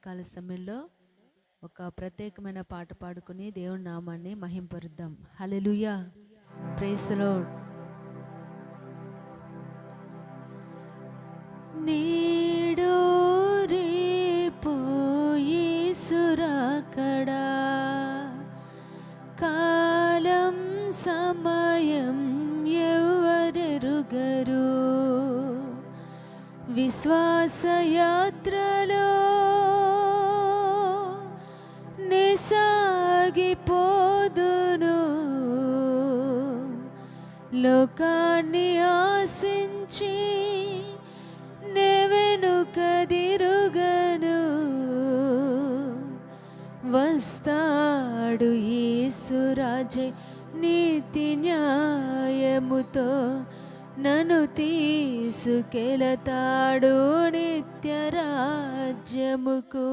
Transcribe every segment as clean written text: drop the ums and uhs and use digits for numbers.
ఉదయకాల సమయంలో ఒక ప్రత్యేకమైన పాట పాడుకుని దేవుని నామాన్ని మహింపరుద్దాం. హల్లెలూయా, ప్రైజ్ ది లార్డ్. నేడో రేపో యేసు రాకడా, కాలం సమయం ఎవరెరుగరు. విశ్వాస యాత్రలో నే సాగిపోదును, లోకాన్ని ఆశించి నే వెనుకదిరుగను. వస్తాడు యేసు రాజే నీతి న్యాయముతో, నన్ను తీసుకెళతాడు నిత్య రాజ్యముకు.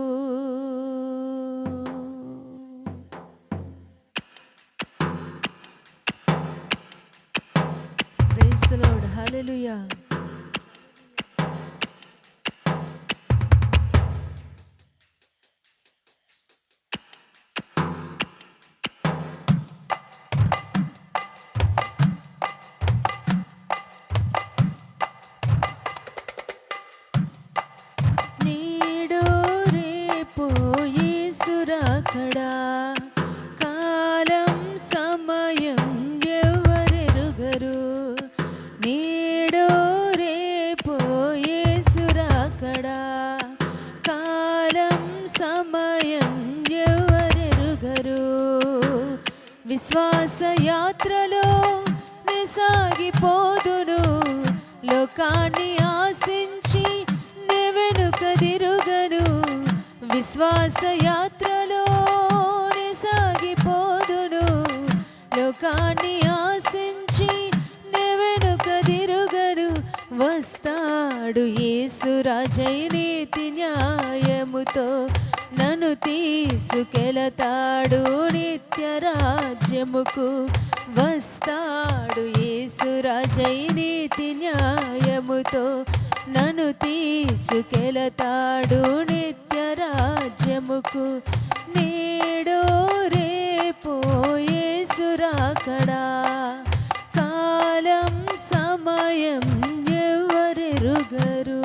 Praise the Lord. హల్లెలూయా. రాకడా, కాలం సమయం ఎవరెరుగరు. నేడో రేపో యేసు రాకడా, కాలం సమయం ఎవరెరుగరు. విశ్వాస యాత్రలో నే సాగిపోదును, లోకాన్ని ఆశించి నే వెనుకదిరుగను. విశ్వాస యాత్రలో నే సాగిపోదును, లోకాన్ని ఆశించి నే వెనుకదిరుగను. వస్తాడు యేసు రాజై నీతి న్యాయముతో, నన్ను తీసుకెళతాడు నిత్య రాజ్యముకు. వస్తాడు యేసు రాజై నీతి న్యాయముతో, నన్ను తీసుకెళతాడు నిత్య రాజ్యముకు. నేడో రేపో యేసు రాకడా, కాలం సమయం ఎవరెరుగరు.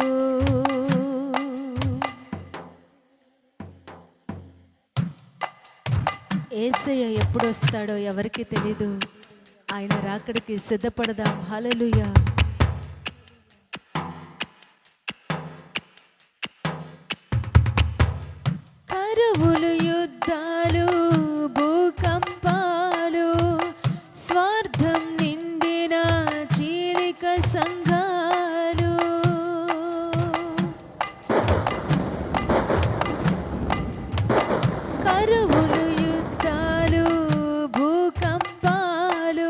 యేసయ్య ఎప్పుడు వస్తాడో ఎవరికి తెలీదు. ఆయన రాకడికి సిద్ధపడదాం. హల్లెలూయా. కరువులు, యుద్ధాలు, భూకంపాలు, స్వార్థం నిండిన చీలిక సంఘాలు, కరువులు, యుద్ధాలు, భూకంపాలు,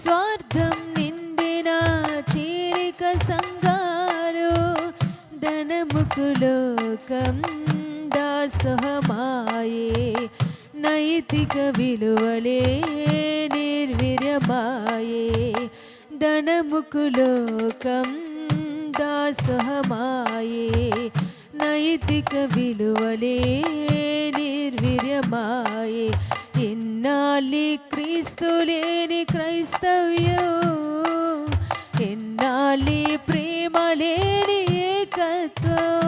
స్వార్థం నిండిన చీలిక సంఘాలు, ధనముకు లోకం దాసోహమాయే, నైతిక విలువలే నిర్వీర్యమాయే. ధనముకు లోకం దాసోహమాయే, నైతిక విలువలే నిర్వీర్యమాయే. ఎన్నాళ్ళి క్రీస్తు లేని క్రైస్తవ్యం, ఎన్నాళ్ళి ప్రేమ లేని ఏకత్వం,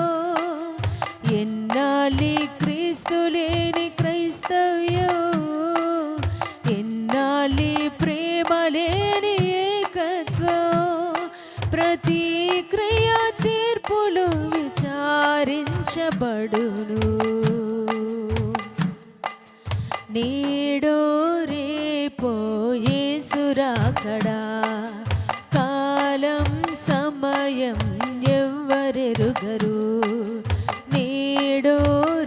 ఎన్నాళ్ళి క్రీస్తు లేని క్రైస్తవ్యం, ఎన్నాళ్ళి ప్రేమ లేని ఏకత్వం. ప్రతి క్రియ తీర్పులు విచారించబడును. నేడో రేపో యేసు రాకడా, కాలం సమయం ఎవరెరుగరు. నేడో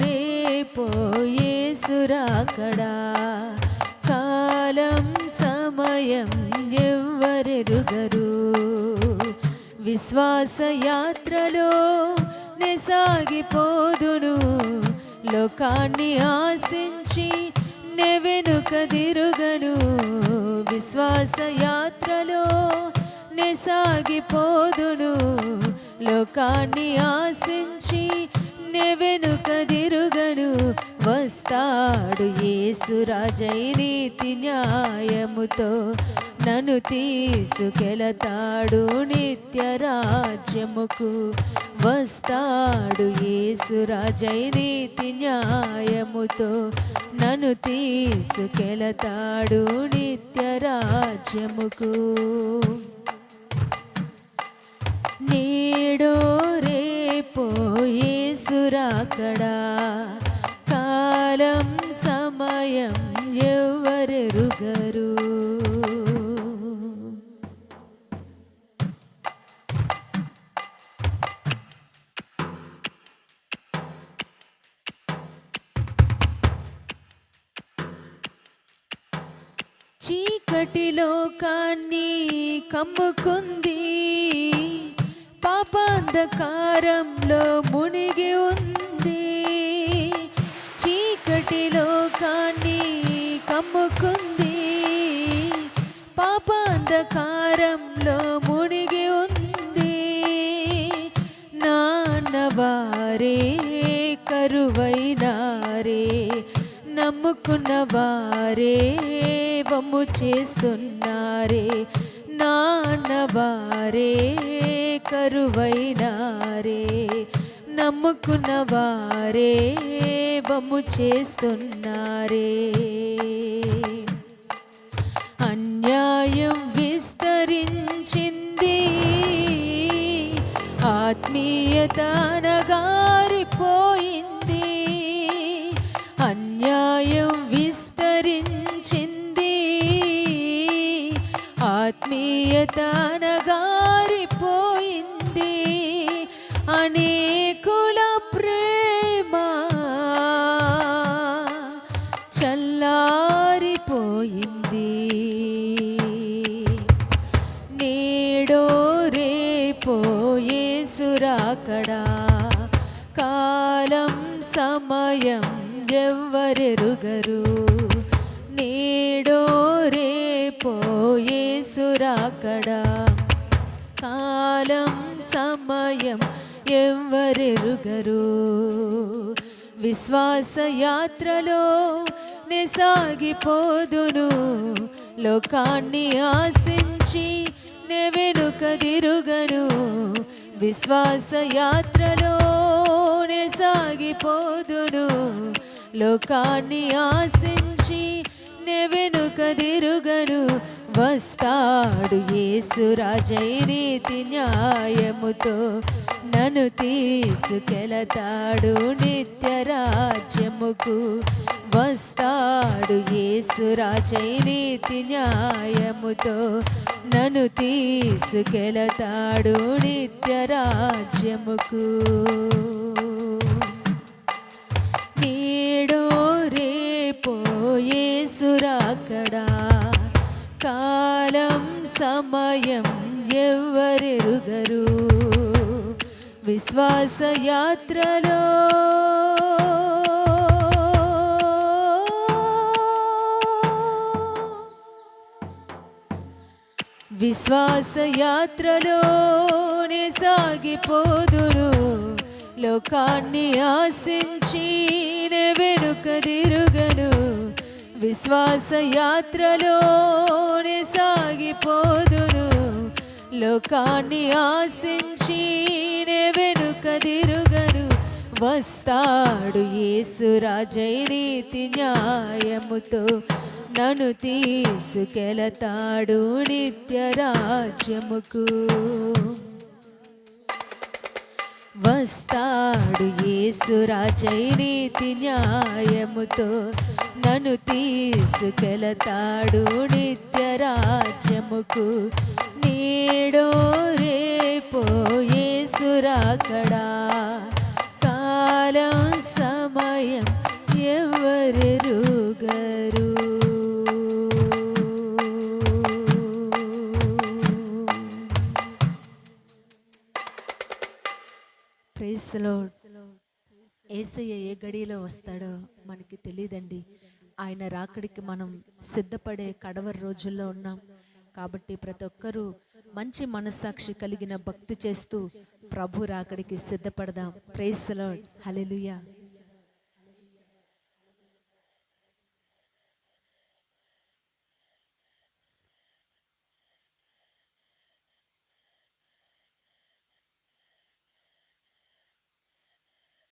రేపో యేసు రాకడా, కాలం సమయం ఎవరెరుగరు. విశ్వాస యాత్రలో నే సాగిపోదును, లోకాన్ని ఆశించి నే వెనుకదిరుగను. విశ్వాస యాత్రలో నే సాగిపోదును, లోకాన్ని ఆశించి వెనుకదిరుగను. వస్తాడు యేసు రాజై నీతి న్యాయముతో, నన్ను తీసుకెళతాడు నిత్య రాజ్యముకు. వస్తాడు యేసు రాజై నీతి న్యాయముతో, నన్ను తీసుకెళతాడు నిత్య రాజ్యముకు. నేడో రేపో యేసు రాకడా, కాలం సమయం ఎవరెరుగరు. చీకటి లోకాన్ని కమ్ముకుంది, పాపాంధకారంలో మునిగి ఉంది. చీకటి లోకాన్ని కమ్ముకుంది, పాపాంధకారంలో మునిగి ఉంది. నాన్నవారే కరువైనారే, నమ్ముకున్న వారే వమ్ము చేస్తున్నారే. నాన్నవారే కరువైనారే, నమ్ముకున్న వారే వమ్ము చేస్తున్నారే. అన్యాయం విస్తరించింది, ఆత్మీయత అనగారిపోయింది. అన్యాయం విస్తరించింది, ఆత్మీయత అనగారిపోయింది. అనేకుల ప్రేమ చల్లారిపోయింది. నేడో రేపో యేసు రాకడా, కాలం సమయం ఎవ్వరెరుగరు. నేడో రేపో యేసు రాకడా, కాలం సమయం ఎవ్వరెరుగరు. విశ్వాస యాత్రలో నే సాగిపోదును, లోకాన్ని ఆశించి నే వెనుకదిరుగను. విశ్వాస యాత్రలో నే సాగిపోదును, లోకాన్ని ఆశించి నే వెనుకదిరుగను. వస్తాడు యేసు రాజై నీతి న్యాయముతో, నన్ను తీసుకెళతాడు నిత్య రాజ్యముకు. వస్తాడు యేసు రాజై నీతి న్యాయముతో, నన్ను తీసుకెళతాడు నిత్య రాజ్యముకు. నేడో రేపో యేసు రాకడా, కాలం సమయం ఎవ్వరెరుగరు. విశ్వాస యాత్రలో విశ్వాస యాత్రలోనే సాగిపోదును, లోకాన్ని ఆశించి నే వెనుకదిరుగను. విశ్వాస యాత్రలోనే సాగిపోదును, లోకాన్ని ఆశించి నే వెనుకదిరుగను. వస్తాడు యేసు రాజై నీతి న్యాయముతో, నన్ను తీసుకెళతాడు నిత్య రాజ్యముకు. వస్తాడు యేసు రాజై నీతి న్యాయముతో, నన్ను తీసుకెళతాడు నిత్య రాజ్యముకు. నేడో రేపో యేసు రాకడా, కాలం సమయం ఎవరెరుగరు. Praise the Lord. యేసయ్య ఏ గడియలో వస్తాడో మనకి తెలియదండి. ఆయన రాకడికి మనం సిద్ధపడే కడవరి రోజుల్లో ఉన్నాం. కాబట్టి ప్రతి ఒక్కరూ మంచి మనస్సాక్షి కలిగిన భక్తి చేస్తూ ప్రభు రాకడికి సిద్ధపడదాం. Praise the Lord. హల్లెలూయా.